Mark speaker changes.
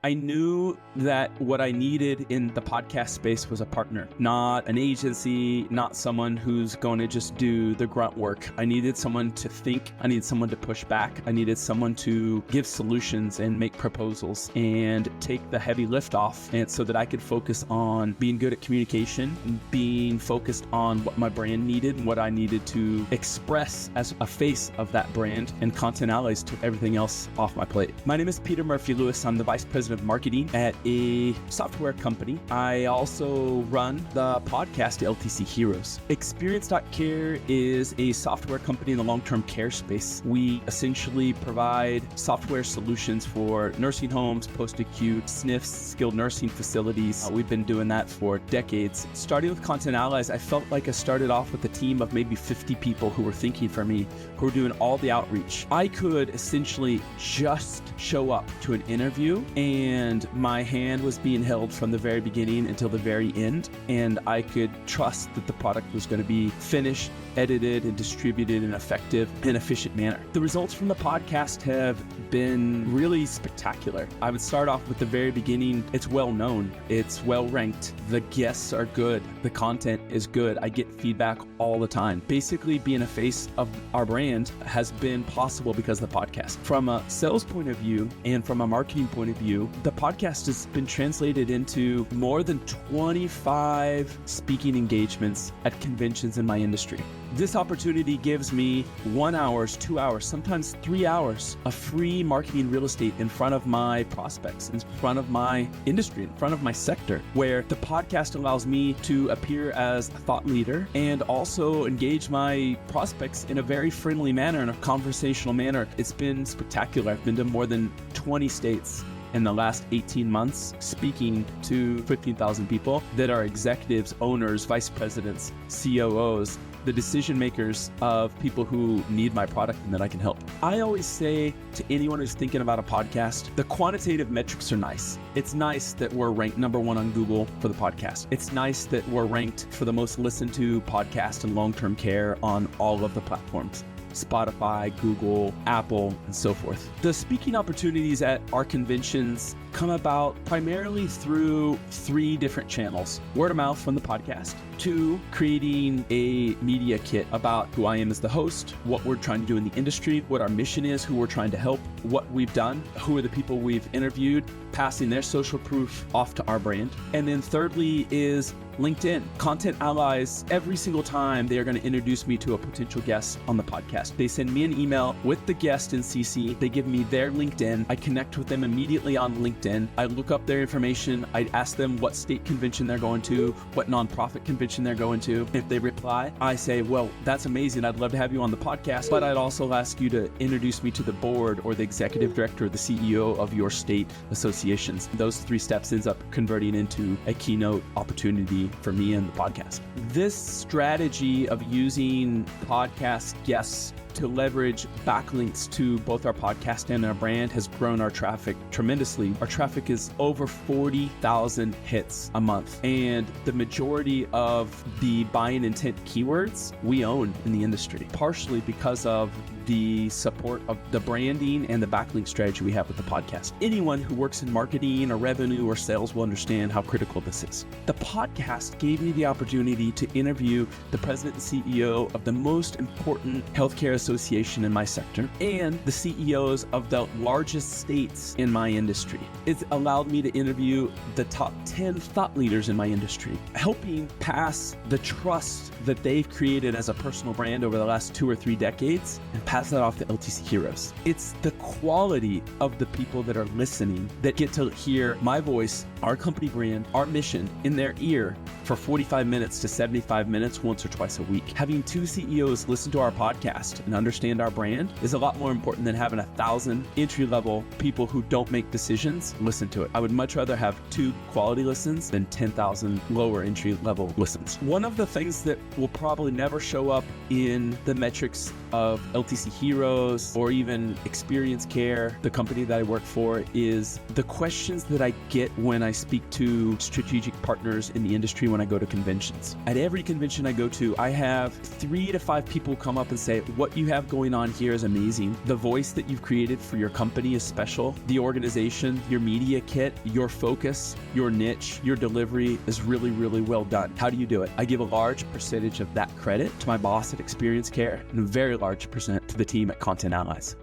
Speaker 1: I knew that what I needed in the podcast space was a partner, not an agency, not someone who's going to just do the grunt work. I needed someone to think. I needed someone to push back. I needed someone to give solutions and make proposals and take the heavy lift off, and so that I could focus on being good at communication, being focused on what my brand needed and what I needed to express as a face of that brand, and Content Allies took everything else off my plate. My name is Peter Murphy-Lewis. I'm the Vice President of Marketing at a software company. I also run the podcast LTC Heroes. Experience.Care is a software company in the long-term care space. We essentially provide software solutions for nursing homes, post-acute, SNFs, skilled nursing facilities. We've been doing that for decades. Starting with Content Allies, I felt like I started off with a team of maybe 50 people who were thinking for me, who were doing all the outreach. I could essentially just show up to an interview, and my hand was being held from the very beginning until the very end, and I could trust that the product was going to be finished, edited, and distributed in an effective and efficient manner. The results from the podcast have been really spectacular. I would start off with the very beginning. It's well known. It's well ranked. The guests are good. The content is good. I get feedback all the time. Basically, being a face of our brand has been possible because of the podcast. From a sales point of view and from a marketing point of view, the podcast has been translated into more than 25 speaking engagements at conventions in my industry. This opportunity gives me 1 hour, 2 hours, sometimes 3 hours of free marketing real estate in front of my prospects, in front of my industry, in front of my sector, where the podcast allows me to appear as a thought leader and also engage my prospects in a very friendly manner, in a conversational manner. It's been spectacular. I've been to more than 20 states in the last 18 months, speaking to 15,000 people that are executives, owners, vice presidents, COOs, the decision makers of people who need my product and that I can help. I always say to anyone who's thinking about a podcast, the quantitative metrics are nice. It's nice that we're ranked #1 on Google for the podcast. It's nice that we're ranked for the most listened to podcast in long-term care on all of the platforms: Spotify, Google, Apple, and so forth. The speaking opportunities at our conventions come about primarily through 3 different channels: word of mouth from the podcast, 2, creating a media kit about who I am as the host, what we're trying to do in the industry, what our mission is, who we're trying to help, what we've done, who are the people we've interviewed, passing their social proof off to our brand. And then thirdly is LinkedIn. Content Allies, every single time they are going to introduce me to a potential guest on the podcast, they send me an email with the guest in CC. They give me their LinkedIn. I connect with them immediately on LinkedIn. I look up their information. I ask them what state convention they're going to, what nonprofit convention they're going to. If they reply, I say, well, that's amazing. I'd love to have you on the podcast, but I'd also ask you to introduce me to the board or the executive director or the CEO of your state associations. Those 3 steps ends up converting into a keynote opportunity for me and the podcast. This strategy of using podcast guests to leverage backlinks to both our podcast and our brand has grown our traffic tremendously. Our traffic is over 40,000 hits a month, and the majority of the buying intent keywords we own in the industry, partially because of the support of the branding and the backlink strategy we have with the podcast. Anyone who works in marketing or revenue or sales will understand how critical this is. The podcast gave me the opportunity to interview the president and CEO of the most important healthcare association in my sector and the CEOs of the largest states in my industry. It allowed me to interview the top 10 thought leaders in my industry, helping pass the trust that they've created as a personal brand over the last 2 or 3 decades and pass that off to LTC Heroes. It's the quality of the people that are listening that get to hear my voice, our company brand, our mission in their ear for 45 minutes to 75 minutes once or twice a week. Having 2 CEOs listen to our podcast and understand our brand is a lot more important than having 1,000 entry-level people who don't make decisions listen to it. I would much rather have 2 quality listens than 10,000 lower entry-level listens. One of the things that will probably never show up in the metrics of LTC LTC Heroes, or even Experience Care, the company that I work for, is the questions that I get when I speak to strategic partners in the industry when I go to conventions. At every convention I go to, I have 3 to 5 people come up and say, what you have going on here is amazing. The voice that you've created for your company is special. The organization, your media kit, your focus, your niche, your delivery is really, really well done. How do you do it? I give a large percentage of that credit to my boss at Experience Care and a very large percent to the team at Content Allies.